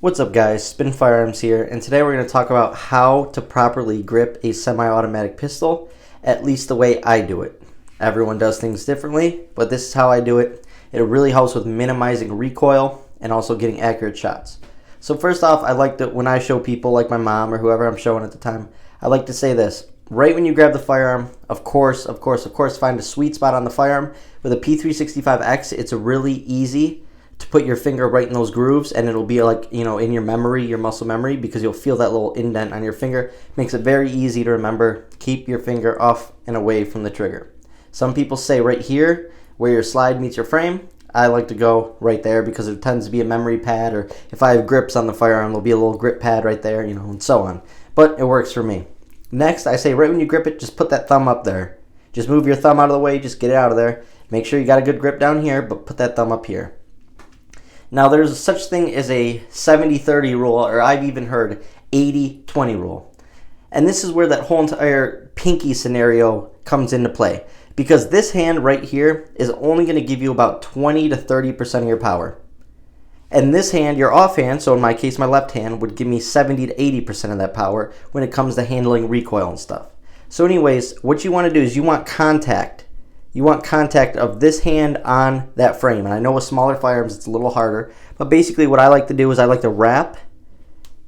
What's up guys, Spin Firearms here, and today we're going to talk about how to properly grip a semi-automatic pistol, at least the way I do it. Everyone does things differently, but this is how I do it. It really helps with minimizing recoil and also getting accurate shots. So first off, I like to, when I show people like my mom or whoever I'm showing at the time, I like to say this. Right when you grab the firearm, of course, find a sweet spot on the firearm. With a P365X, it's really easy to put your finger right in those grooves, and it'll be like, in your memory, your muscle memory, because you'll feel that little indent on your finger. Makes it very easy to remember. Keep your finger off and away from the trigger. Some people say right here where your slide meets your frame. I like to go right there because it tends to be a memory pad, or if I have grips on the firearm, there'll be a little grip pad right there, and so on. But it works for me. Next, I say right when you grip it, just put that thumb up there. Just move your thumb out of the way, just get it out of there. Make sure you got a good grip down here, but put that thumb up here. Now, there's such thing as a 70-30 rule, or I've even heard 80-20 rule. And this is where that whole entire pinky scenario comes into play. Because this hand right here is only going to give you about 20 to 30% of your power. And this hand, your offhand, so in my case my left hand, would give me 70 to 80% of that power when it comes to handling recoil and stuff. So anyways, what you want to do is you want contact. You want contact of this hand on that frame. And I know with smaller firearms it's a little harder. But basically what I like to do is I like to wrap.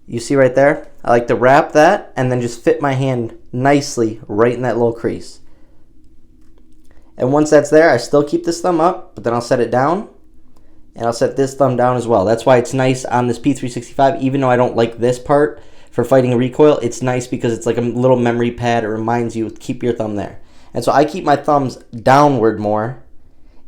You see right there? I like to wrap that and then just fit my hand nicely right in that little crease. And once that's there, I still keep this thumb up, but then I'll set it down. And I'll set this thumb down as well. That's why it's nice on this P365, even though I don't like this part for fighting recoil, it's nice because it's like a little memory pad. It reminds you, keep your thumb there. And so I keep my thumbs downward more,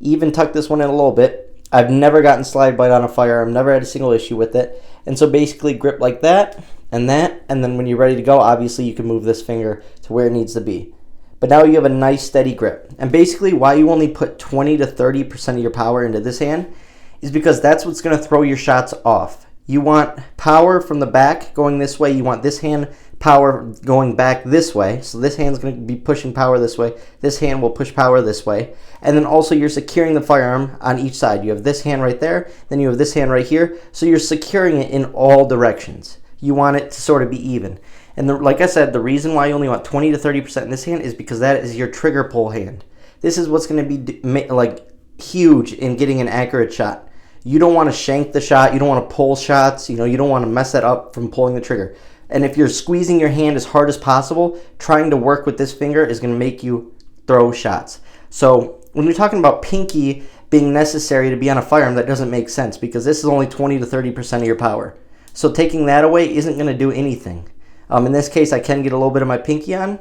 even tuck this one in a little bit. I've never gotten slide bite on a firearm, never had a single issue with it. And so basically grip like that, and then when you're ready to go, obviously you can move this finger to where it needs to be. But now you have a nice steady grip. And basically why you only put 20 to 30% of your power into this hand is because that's what's going to throw your shots off. You want power from the back going this way. You want this hand power going back this way. So this hand's going to be pushing power this way. This hand will push power this way. And then also you're securing the firearm on each side. You have this hand right there. Then you have this hand right here. So you're securing it in all directions. You want it to sort of be even. And like I said, the reason why you only want 20 to 30% in this hand is because that is your trigger pull hand. This is what's going to be like huge in getting an accurate shot. You don't want to shank the shot. You don't want to pull shots. You don't want to mess that up from pulling the trigger. And if you're squeezing your hand as hard as possible, trying to work with this finger is going to make you throw shots. So when you're talking about pinky being necessary to be on a firearm, that doesn't make sense because this is only 20 to 30% of your power. So taking that away isn't going to do anything. In this case, I can get a little bit of my pinky on,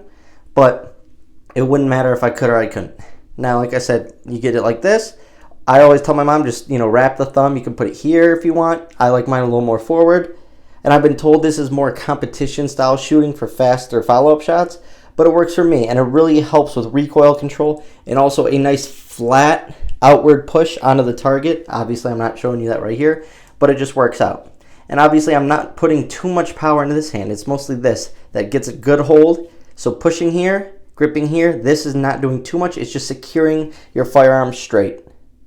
but it wouldn't matter if I could or I couldn't. Now, like I said, you get it like this. I always tell my mom, just, wrap the thumb. You can put it here if you want. I like mine a little more forward. And I've been told this is more competition style shooting for faster follow-up shots, but it works for me. And it really helps with recoil control and also a nice flat outward push onto the target. Obviously, I'm not showing you that right here, but it just works out. And obviously, I'm not putting too much power into this hand. It's mostly this that gets a good hold. So pushing here, gripping here, this is not doing too much. It's just securing your firearm straight,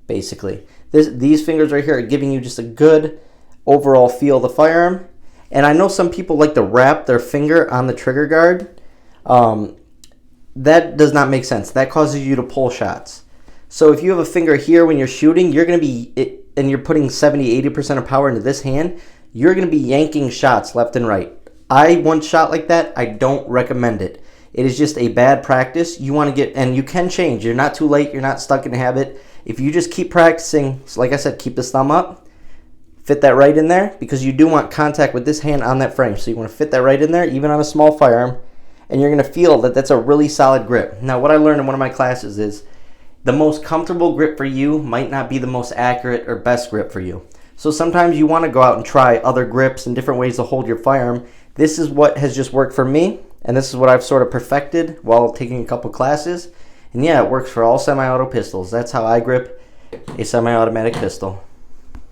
basically. These fingers right here are giving you just a good overall feel of the firearm. And I know some people like to wrap their finger on the trigger guard. That does not make sense. That causes you to pull shots. So if you have a finger here when you're shooting, you're going to be, and you're putting 70-80% of power into this hand, you're going to be yanking shots left and right. I once shot like that. I don't recommend it. It is just a bad practice. You want to get, and you can change. You're not too late. You're not stuck in a habit. If you just keep practicing, so like I said, keep this thumb up, fit that right in there, because you do want contact with this hand on that frame. So you want to fit that right in there, even on a small firearm, and you're going to feel that that's a really solid grip. Now, what I learned in one of my classes is the most comfortable grip for you might not be the most accurate or best grip for you. So sometimes you want to go out and try other grips and different ways to hold your firearm. This is what has just worked for me, and this is what I've sort of perfected while taking a couple classes. And yeah, it works for all semi-auto pistols. That's how I grip a semi-automatic pistol.